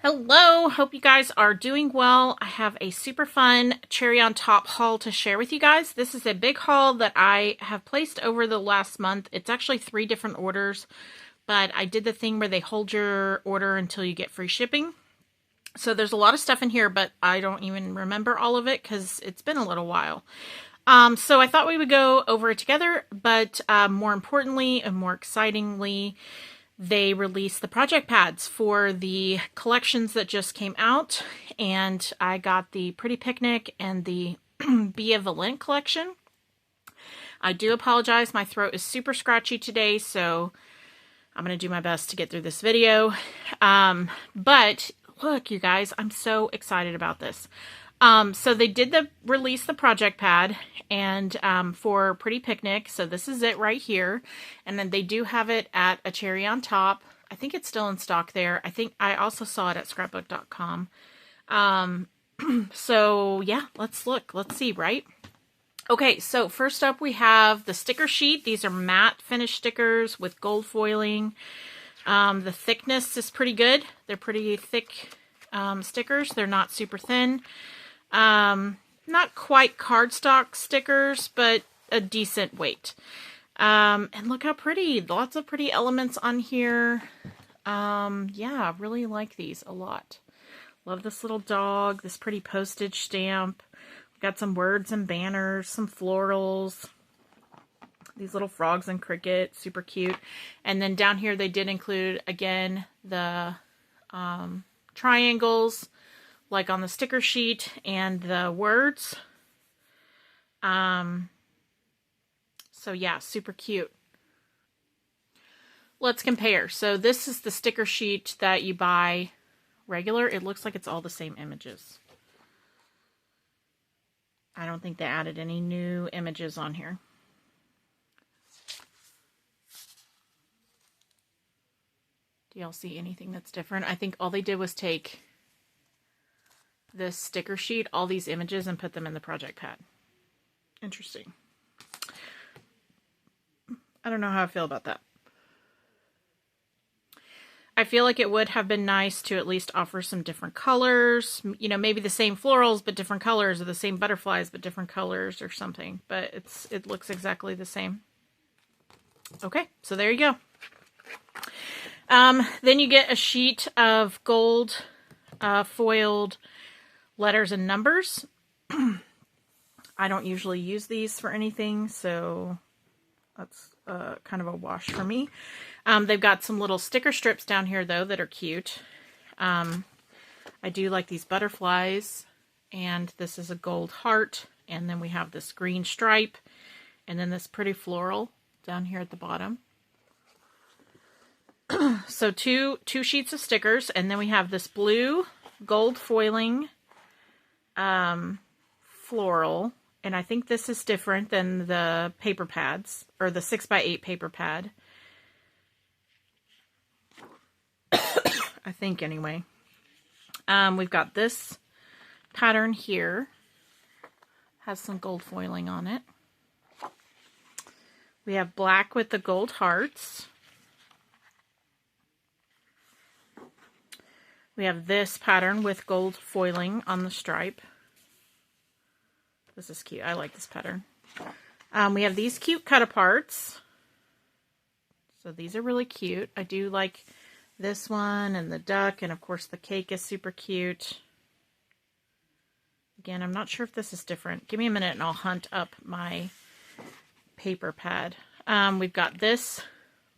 Hello, hope you guys are doing well. I have a super fun cherry on top haul to share with you guys. This is a big haul that I have placed over the last month. It's actually 3 different orders, but I did the thing where they hold your order until you get free shipping. So there's a lot of stuff in here, but I don't even remember all of it because it's been a little while. So I thought we would go over it together, but more importantly and more excitingly, they released the project pads for the collections that just came out, and I got the Pretty Picnic and the Bea collection. I do apologize, my throat is super scratchy today, so I'm going to do my best to get through this video. But look, you guys, I'm so excited about this. So they did release the project pad and for Pretty Picnic. So this is it right here. And then they do have it at a cherry on top. I think it's still in stock there. I think I also saw it at scrapbook.com. So yeah, let's look. Let's see, right? Okay, so first up we have the sticker sheet. These are matte finish stickers with gold foiling. The thickness is pretty good. They're pretty thick stickers. They're not super thin. Not quite cardstock stickers, but a decent weight. And look how pretty. Lots of pretty elements on here. Yeah, really like these a lot. Love this little dog, this pretty postage stamp. We've got some words and banners, some florals. These little frogs and cricket, super cute. And then down here they did include, again, the triangles, like on the sticker sheet, and the words. So yeah, super cute. Let's compare. So this is the sticker sheet that you buy regular. It looks like it's all the same images. I don't think they added any new images on here. Do y'all see anything that's different? I think all they did was take this sticker sheet, all these images, and put them in the project pad. Interesting. I don't know how I feel about that. I feel like it would have been nice to at least offer some different colors. You know, maybe the same florals, but different colors, or the same butterflies, but different colors or something. But it looks exactly the same. Okay, so there you go. Then you get a sheet of gold foiled letters and numbers. I don't usually use these for anything, so that's kind of a wash for me. They've got some little sticker strips down here, though, that are cute. I do like these butterflies, and this is a gold heart, and then we have this green stripe, and then this pretty floral down here at the bottom. So two sheets of stickers, and then we have this blue gold foiling floral, and I think this is different than the paper pads, or the 6x8 paper pad. I think anyway. We've got this pattern here, has some gold foiling on it. We have black with the gold hearts. We have this pattern with gold foiling on the stripe. This is cute. I like this pattern. We have these cute cut-aparts. So these are really cute. I do like this one and the duck, and of course the cake is super cute. Again, I'm not sure if this is different. Give me a minute and I'll hunt up my paper pad. We've got this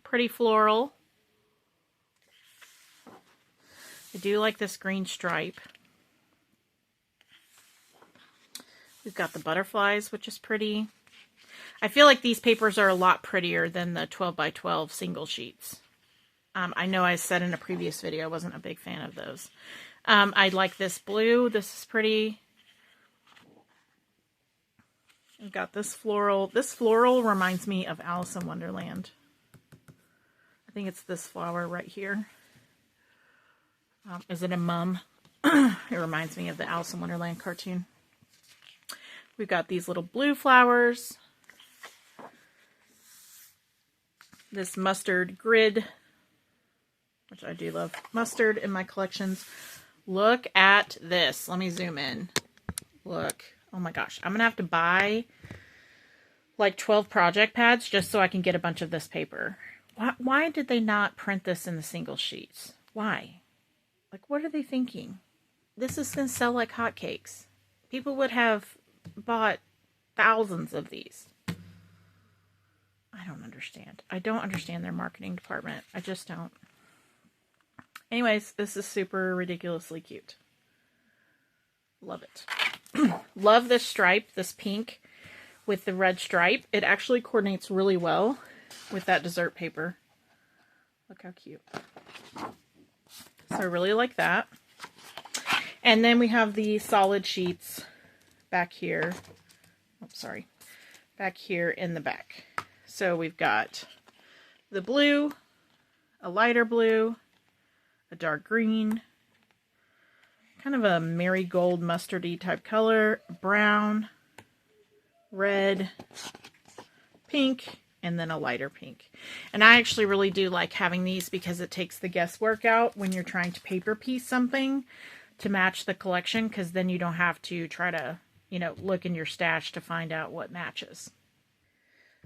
pretty floral. I do like this green stripe. We've got the butterflies, which is pretty. I feel like these papers are a lot prettier than the 12x12 single sheets. I know I said in a previous video I wasn't a big fan of those. I like this blue. This is pretty. We've got this floral. This floral reminds me of Alice in Wonderland. I think it's this flower right here. Is it a mum? It reminds me of the Alice in Wonderland cartoon. We've got these little blue flowers. This mustard grid which I do love mustard in my collections. Look at this. Let me zoom in. Look. Oh my gosh. I'm going to have to buy like 12 project pads just so I can get a bunch of this paper. Why did they not print this in the single sheets? Why? Like, what are they thinking? This is going to sell like hotcakes. People would have bought thousands of these. I don't understand. I don't understand their marketing department. I just don't. Anyways, this is super ridiculously cute. Love it. Love this stripe, this pink with the red stripe. It actually coordinates really well with that dessert paper. Look how cute. So I really like that. And then we have the solid sheets back here. Oh, sorry. Back here in the back. So we've got the blue, a lighter blue, a dark green, kind of a marigold mustardy type color, brown, red, pink, and then a lighter pink. And I actually really do like having these because it takes the guesswork out when you're trying to paper piece something to match the collection, because then you don't have to try to, you know, look in your stash to find out what matches.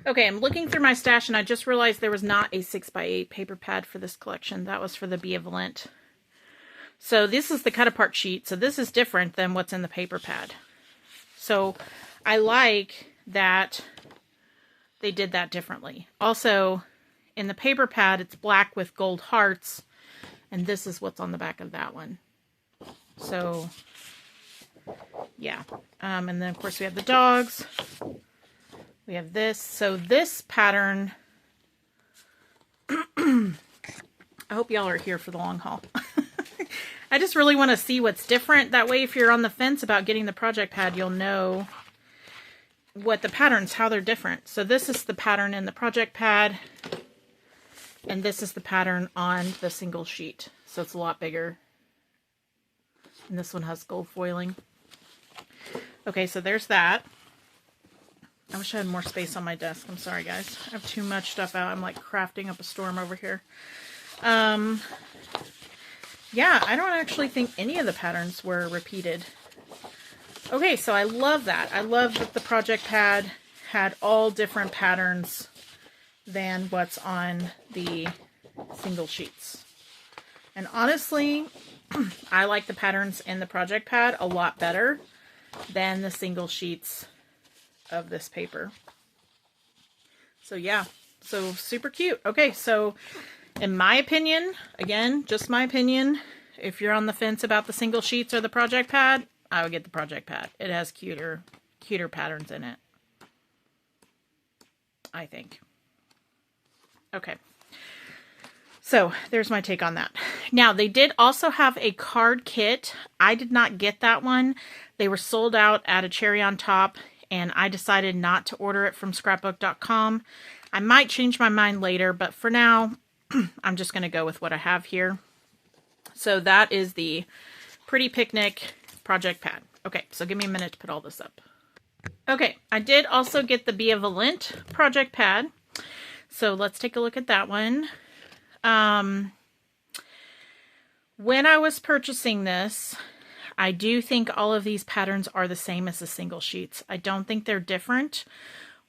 Okay, I'm looking through my stash and I just realized there was not a 6x8 paper pad for this collection. That was for the Bea Volent. So this is the cut apart sheet. So this is different than what's in the paper pad. So I like that they did that differently. Also, in the paper pad, it's black with gold hearts. And this is what's on the back of that one. So, yeah. And then, of course, we have the dogs. We have this. So this pattern, I hope y'all are here for the long haul. I just really want to see what's different. That way, if you're on the fence about getting the project pad, you'll know what the patterns, how they're different. So this is the pattern in the project pad. And this is the pattern on the single sheet. So it's a lot bigger. And this one has gold foiling. Okay, so there's that. I wish I had more space on my desk. I'm sorry, guys. I have too much stuff out. I'm like crafting up a storm over here. Yeah, I don't actually think any of the patterns were repeated. Okay, so I love that. I love that the project pad had all different patterns than what's on the single sheets. And honestly, I like the patterns in the project pad a lot better than the single sheets of this paper. So yeah, so super cute. Okay, so in my opinion, again, just my opinion, if you're on the fence about the single sheets or the project pad, I would get the project pad. It has cuter patterns in it, I think. Okay. So there's my take on that. Now, they did also have a card kit. I did not get that one. They were sold out at a cherry on top, and I decided not to order it from scrapbook.com. I might change my mind later, but for now, I'm just going to go with what I have here. So that is the Pretty Picnic project pad. Okay, so give me a minute to put all this up. Okay, I did also get the Bea Volent project pad. So let's take a look at that one. When I was purchasing this, I do think all of these patterns are the same as the single sheets. I don't think they're different.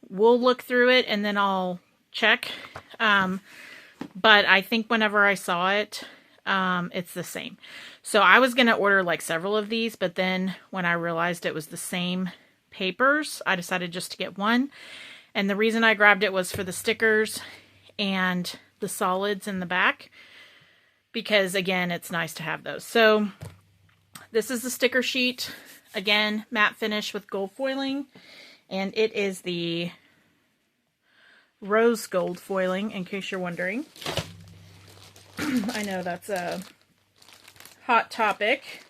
We'll look through it and then I'll check. But I think whenever I saw it, it's the same. So I was going to order like several of these, but then when I realized it was the same papers, I decided just to get one. And the reason I grabbed it was for the stickers and the solids in the back, because again, it's nice to have those. So this is the sticker sheet. Again, matte finish with gold foiling, and it is the rose gold foiling, in case you're wondering. I know that's a hot topic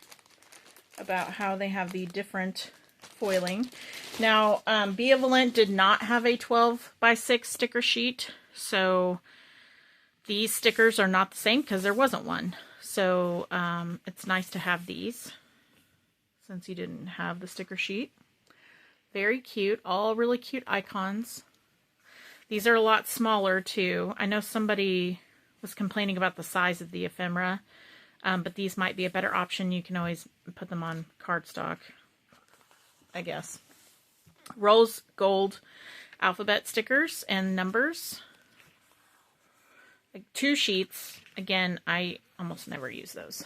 about how they have the different foiling. Now, Bea Volent did not have a 12x6 sticker sheet, so these stickers are not the same because there wasn't one. So it's nice to have these since you didn't have the sticker sheet. Very cute, all really cute icons. These are a lot smaller too. I know somebody was complaining about the size of the ephemera, but these might be a better option. You can always put them on cardstock, I guess. Rose gold alphabet stickers and numbers. Like 2 sheets. Again, I almost never use those.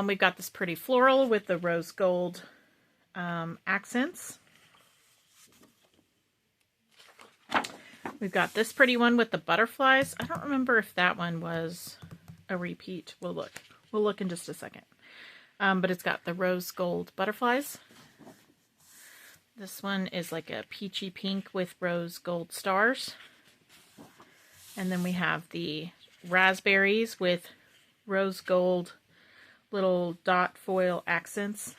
We've got this pretty floral with the rose gold accents. We've got this pretty one with the butterflies. I don't remember if that one was a repeat. We'll look. We'll look in just a second. But it's got the rose gold butterflies. This one is like a peachy pink with rose gold stars. And then we have the raspberries with rose gold little dot foil accents.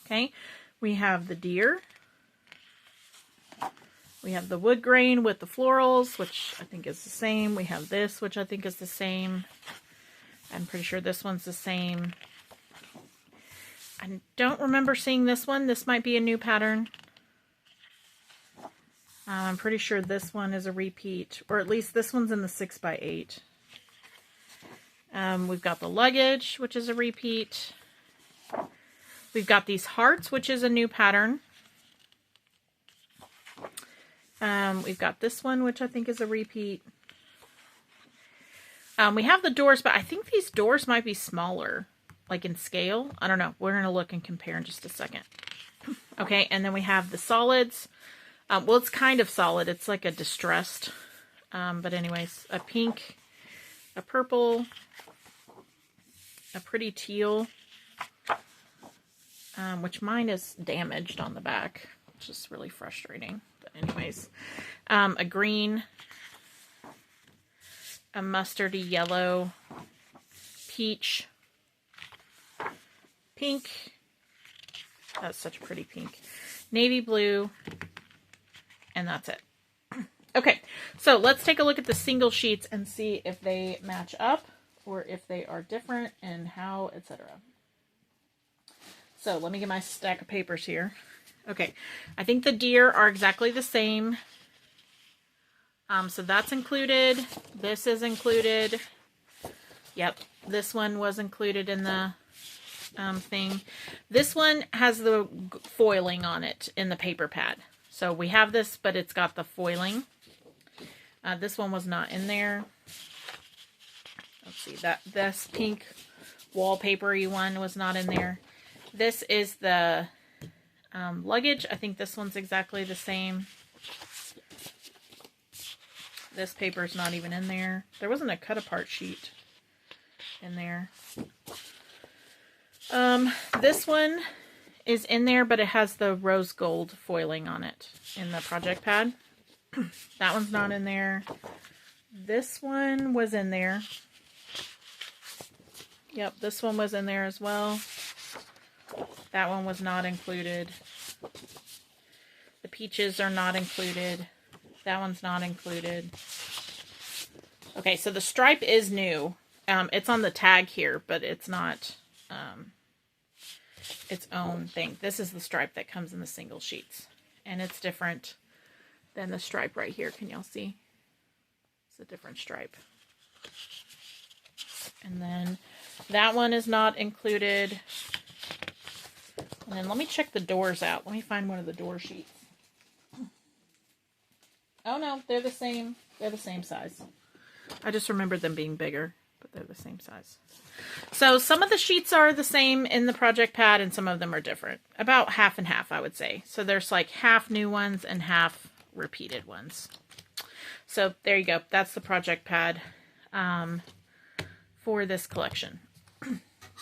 Okay, we have the deer. We have the wood grain with the florals, which I think is the same. We have this, which I think is the same. I'm pretty sure this one's the same. I don't remember seeing this one. This might be a new pattern. I'm pretty sure this one is a repeat, or at least this one's in the 6x8. We've got the luggage, which is a repeat. We've got these hearts, which is a new pattern. We've got this one, which I think is a repeat. We have the doors, but I think these doors might be smaller, like in scale. I don't know. We're going to look and compare in just a second. Okay, and then we have the solids. Well, it's kind of solid. It's like a distressed. But anyways, a pink, a purple, a pretty teal, which mine is damaged on the back, which is really frustrating. But anyways, a green, a mustardy yellow, peach, pink. That's such a pretty pink. Navy blue. And that's it. Okay, so let's take a look at the single sheets and see if they match up or if they are different and how, etc. So let me get my stack of papers here. Okay, I think the deer are exactly the same. So that's included. This is included. Yep, this one was included in the thing. This one has the foiling on it in the paper pad. So we have this, but it's got the foiling. This one was not in there. Let's see, this pink wallpapery one was not in there. This is the luggage. I think this one's exactly the same. This paper is not even in there. There wasn't a cut apart sheet in there. This one is in there, but it has the rose gold foiling on it in the project pad. That one's not in there. This one was in there. Yep, this one was in there as well. That one was not included. The peaches are not included. That one's not included. Okay, so the stripe is new. It's on the tag here, but it's not its own thing. This is the stripe that comes in the single sheets. And it's different than the stripe right here. Can y'all see? It's a different stripe. And then that one is not included. And then let me check the doors out. Let me find one of the door sheets. Oh no, they're the same. They're the same size. I just remembered them being bigger, but they're the same size. So some of the sheets are the same in the project pad and some of them are different. About half and half, I would say. So there's like half new ones and half repeated ones. So there you go. That's the project pad for this collection.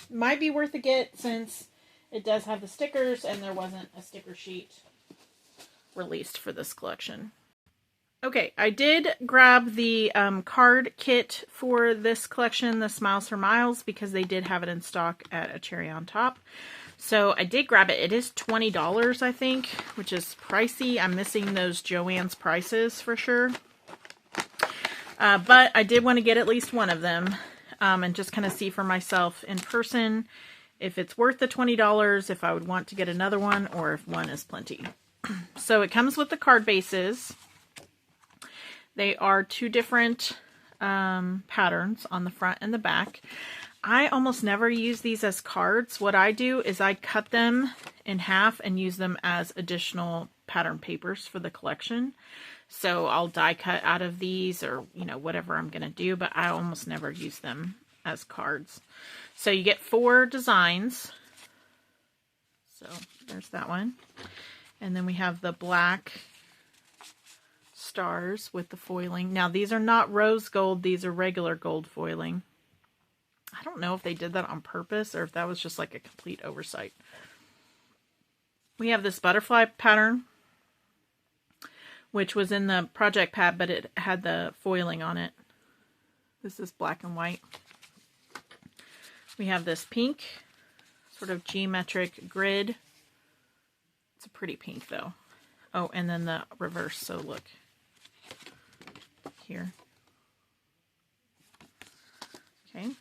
Might be worth a get since it does have the stickers and there wasn't a sticker sheet released for this collection. Okay, I did grab the card kit for this collection, the Smiles for Miles, because they did have it in stock at a Cherry on Top. So I did grab it. It is $20, I think, which is pricey. I'm missing those Joann's prices for sure. But I did want to get at least one of them and just kind of see for myself in person if it's worth the $20, if I would want to get another one, or if one is plenty. So it comes with the card bases. They are two different patterns on the front and the back. I almost never use these as cards. What I do is I cut them in half and use them as additional pattern papers for the collection. So I'll die cut out of these, or, you know, whatever I'm going to do, but I almost never use them as cards. So you get 4 designs. So there's that one. And then we have the black stars with the foiling. Now these are not rose gold, these are regular gold foiling. I don't know if they did that on purpose or if that was just like a complete oversight. We have this butterfly pattern, which was in the project pad, but it had the foiling on it. This is black and white. We have this pink, sort of geometric grid. It's a pretty pink though. Oh, and then the reverse, so look here. Okay.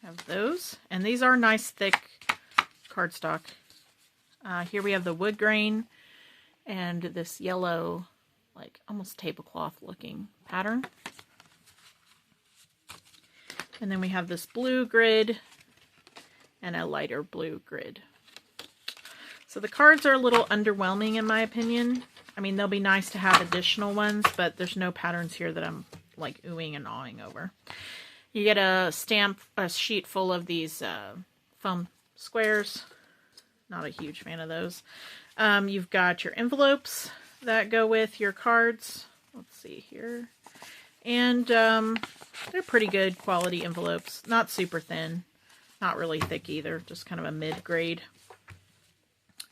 Have those, and these are nice thick cardstock. Here we have the wood grain and this yellow, like almost tablecloth looking pattern. And then we have this blue grid and a lighter blue grid. So the cards are a little underwhelming in my opinion. I mean, they'll be nice to have additional ones, but there's no patterns here that I'm like oohing and awing over. You get a sheet full of these foam squares. Not a huge fan of those. You've got your envelopes that go with your cards. Let's see here. And they're pretty good quality envelopes. Not super thin. Not really thick either. Just kind of a mid-grade.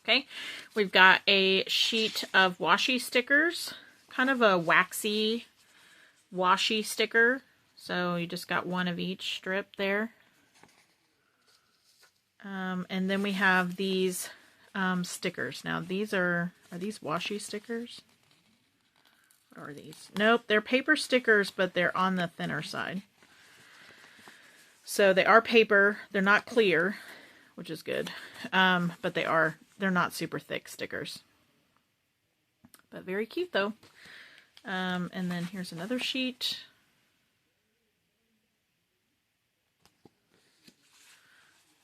Okay. We've got a sheet of washi stickers. Kind of a waxy washi sticker. So you just got one of each strip there. And then we have these stickers. Now these are these washi stickers? What are these? Nope, they're paper stickers, but they're on the thinner side. So they are paper. They're not clear, which is good. But they're not super thick stickers. But very cute though. And then here's another sheet.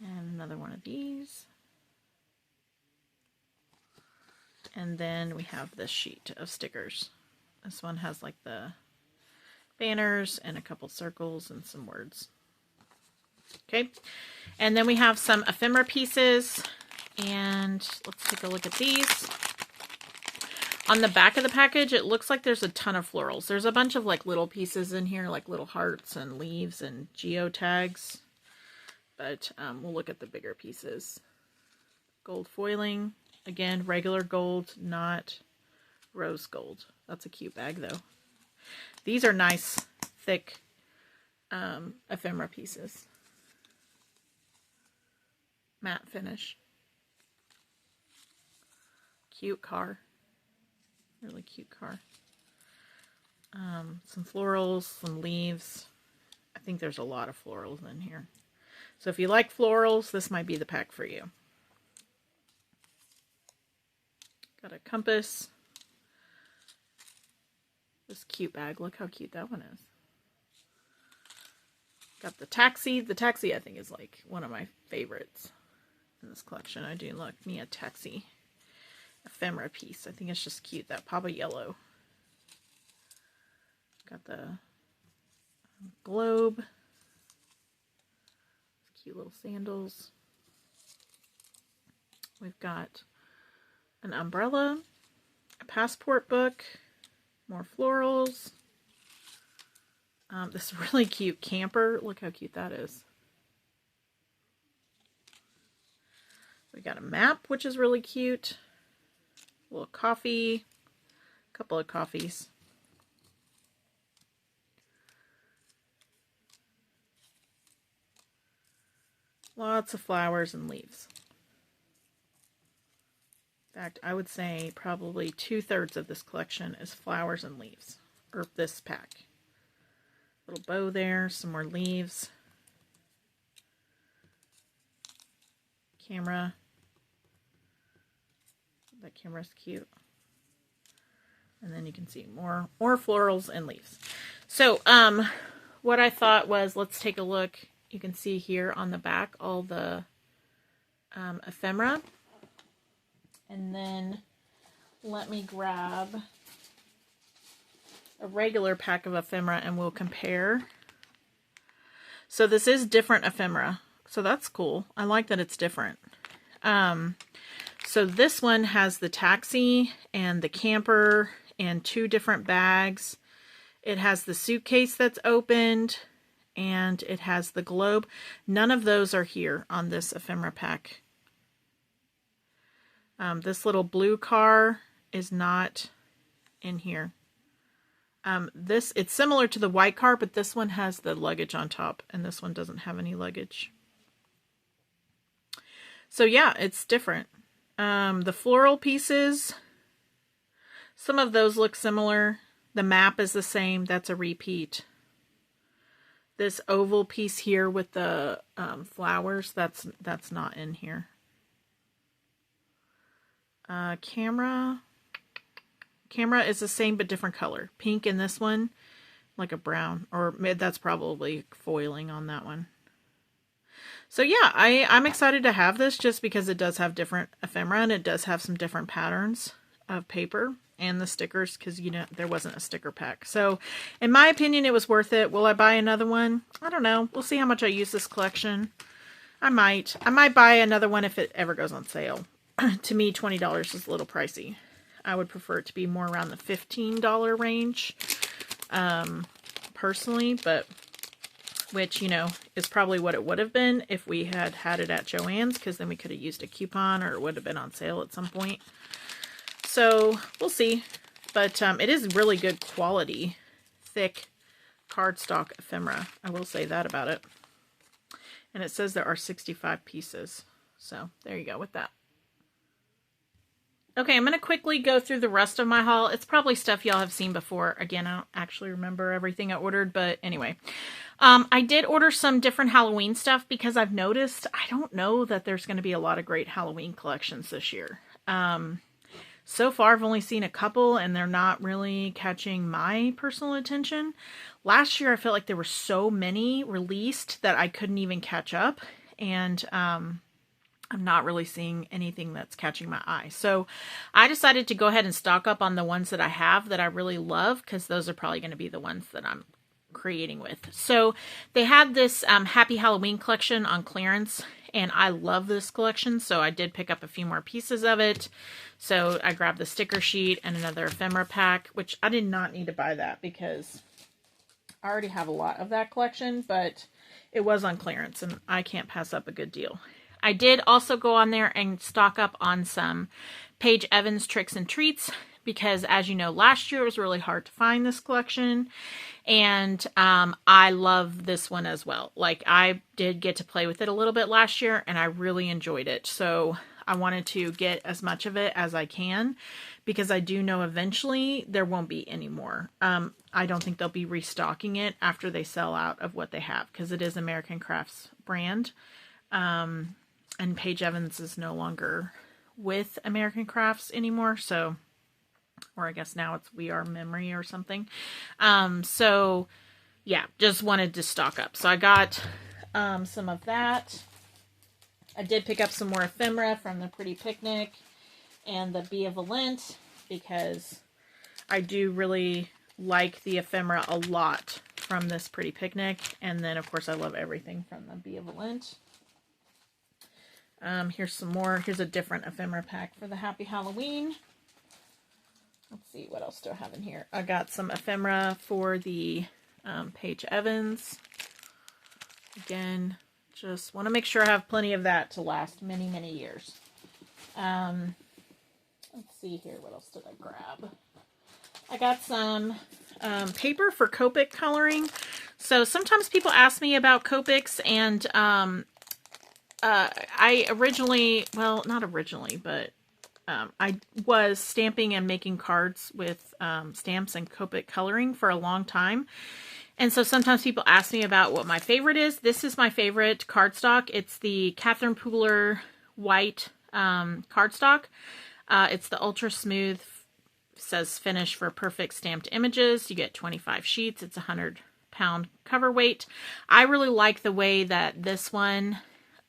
And another one of these. And then we have this sheet of stickers. This one has like the banners and a couple circles and some words. Okay. And then we have some ephemera pieces. And let's take a look at these. On the back of the package, it looks like there's a ton of florals. There's a bunch of like little pieces in here, like little hearts and leaves and geotags. But we'll look at the bigger pieces. Gold foiling. Again, regular gold, not rose gold. That's a cute bag though. These are nice, thick ephemera pieces. Matte finish. Cute car. Really cute car. Some florals, some leaves. I think there's a lot of florals in here. So if you like florals, this might be the pack for you. Got a compass. This cute bag. Look how cute that one is. Got the taxi. The taxi I think is like one of my favorites in this collection. I do love me a taxi ephemera piece. I think it's just cute. That pop of yellow. Got the globe. Cute little sandals. We've got an umbrella, a passport book, more florals. This really cute camper. Look how cute that is. We got a map, which is really cute. A little coffee, a couple of coffees. Lots of flowers and leaves. In fact, I would say probably 2/3 of this collection is flowers and leaves, or this pack. Little bow there, some more leaves. Camera. That camera's cute. And then you can see more florals and leaves. So what I thought was, let's take a look. You can see here on the back all the ephemera. And then let me grab a regular pack of ephemera and we'll compare. So this is different ephemera. So that's cool. I like that it's different. So this one has the taxi and the camper and 2 different bags. It has the suitcase that's opened and it has the globe. None of those are here on this ephemera pack. This little blue car is not in here. It's similar to the white car, but this one has the luggage on top and this one doesn't have any luggage. So yeah, it's different. The floral pieces, some of those look similar. The map is the same. That's a repeat. This oval piece here with the flowers, that's not in here. Camera is the same but different color. Pink in this one, like a brown, or that's probably foiling on that one. So yeah, I'm excited to have this just because it does have different ephemera and it does have some different patterns of paper and the stickers, because you know there wasn't a sticker pack. So in my opinion, it was worth it. Will I buy another one? I don't know. We'll see how much I use this collection. I might buy another one if it ever goes on sale. To me, $20 is a little pricey. I would prefer it to be more around the $15 range, personally, but which, you know, is probably what it would have been if we had had it at Joann's, because then we could have used a coupon or it would have been on sale at some point. So we'll see, but it is really good quality, thick cardstock ephemera. I will say that about it. And it says there are 65 pieces. So there you go with that. Okay, I'm going to quickly go through the rest of my haul. It's probably stuff y'all have seen before. Again, I don't actually remember everything I ordered, but anyway. I did order some different Halloween stuff because I've noticed, I don't know that there's going to be a lot of great Halloween collections this year. So far, I've only seen a couple, and they're not really catching my personal attention. Last year, I felt like there were so many released that I couldn't even catch up, and I'm not really seeing anything that's catching my eye. So I decided to go ahead and stock up on the ones that I have that I really love, because those are probably going to be the ones that I'm creating with. So they had this Happy Halloween collection on clearance, and I love this collection, so I did pick up a few more pieces of it. So I grabbed the sticker sheet and another ephemera pack, which I did not need to buy that because I already have a lot of that collection, but it was on clearance and I can't pass up a good deal. I did also go on there and stock up on some Paige Evans Tricks and Treats, because as you know, last year it was really hard to find this collection, and I love this one as well. Like, I did get to play with it a little bit last year and I really enjoyed it, so I wanted to get as much of it as I can, because I do know eventually there won't be any more. I don't think they'll be restocking it after they sell out of what they have, because it is American Crafts brand, and Paige Evans is no longer with American Crafts anymore, so, or I guess now it's We Are Memory or something. So yeah, just wanted to stock up. So I got some of that. I did pick up some more ephemera from the Pretty Picnic and the Bea Volent, because I do really like the ephemera a lot from this Pretty Picnic. And then of course I love everything from the Bea Volent. Here's some more. Here's a different ephemera pack for the Happy Halloween. Let's see, what else do I have in here? I got some ephemera for the Paige Evans. Again, just want to make sure I have plenty of that to last many, many years. Let's see here. What else did I grab? I got some paper for Copic coloring. So sometimes people ask me about Copics, and I originally, well, not originally, but I was stamping and making cards with stamps and Copic coloring for a long time. And so sometimes people ask me about what my favorite is. This is my favorite cardstock. It's the Catherine Pooler white cardstock. It's the Ultra Smooth says finish for perfect stamped images. You get 25 sheets. It's 100-pound cover weight. I really like the way that this one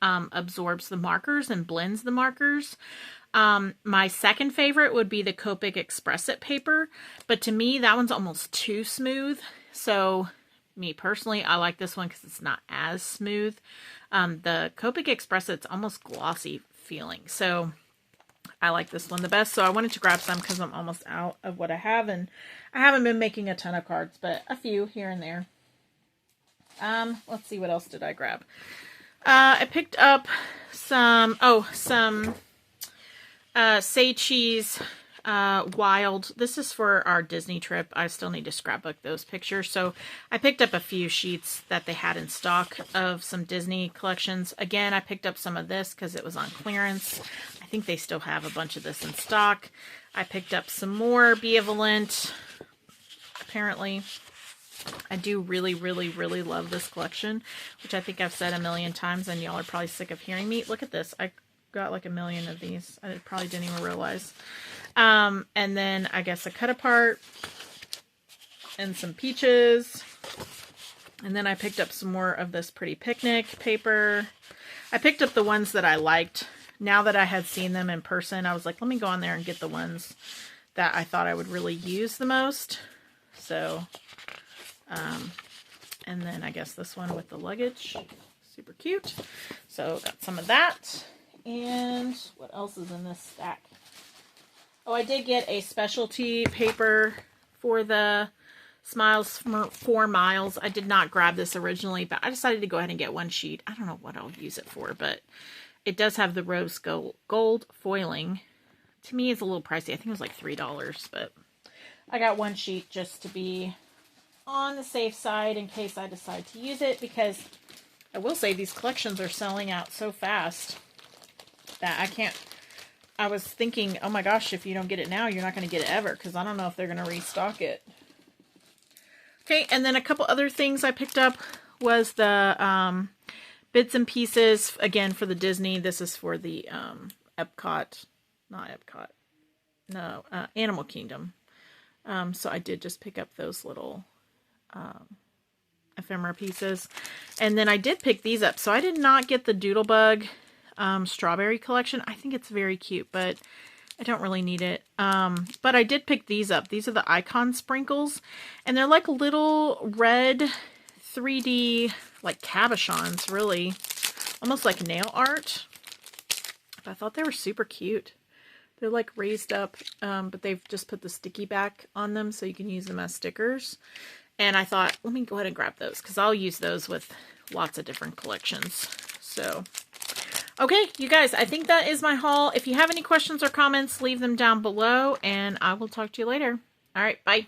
absorbs the markers and blends the markers. My second favorite would be the Copic Paper, but to me that one's almost too smooth. So me personally, I like this one because it's not as smooth. The Copic it's almost glossy feeling, so I like this one the best. So I wanted to grab some because I'm almost out of what I have, and I haven't been making a ton of cards, but a few here and there. Let's see, what else did I grab? I picked up some Say Cheese Wild. This is for our Disney trip. I still need to scrapbook those pictures. So I picked up a few sheets that they had in stock of some Disney collections. Again, I picked up some of this because it was on clearance. I think they still have a bunch of this in stock. I picked up some more Beavolent. Apparently, I do really, really, really love this collection, which I think I've said a million times, and y'all are probably sick of hearing me. Look at this. I got like a million of these. I probably didn't even realize. And then I guess a cut apart and some peaches. And then I picked up some more of this Pretty Picnic paper. I picked up the ones that I liked. Now that I had seen them in person, I was like, let me go on there and get the ones that I thought I would really use the most. So, and then I guess this one with the luggage, super cute. So got some of that. And what else is in this stack? Oh, I did get a specialty paper for the Smiles 4 Miles. I did not grab this originally, but I decided to go ahead and get one sheet. I don't know what I'll use it for, but it does have the rose gold foiling. To me, it's a little pricey. I think it was like $3, but I got one sheet just to be on the safe side in case I decide to use it, because I will say these collections are selling out so fast that I can't. I was thinking, oh my gosh, if you don't get it now, you're not going to get it ever, because I don't know if they're going to restock it. Okay, and then a couple other things I picked up was the bits and pieces, again, for the Disney. This is for the Animal Kingdom. So I did just pick up those little ephemera pieces. And then I did pick these up. So I did not get the Doodlebug strawberry collection. I think it's very cute, but I don't really need it. But I did pick these up. These are the Icon Sprinkles, and they're like little red 3D like cabochons, really. Almost like nail art. But I thought they were super cute. They're like raised up, but they've just put the sticky back on them so you can use them as stickers. And I thought, let me go ahead and grab those, because I'll use those with lots of different collections. So, okay, you guys, I think that is my haul. If you have any questions or comments, leave them down below, and I will talk to you later. All right, bye.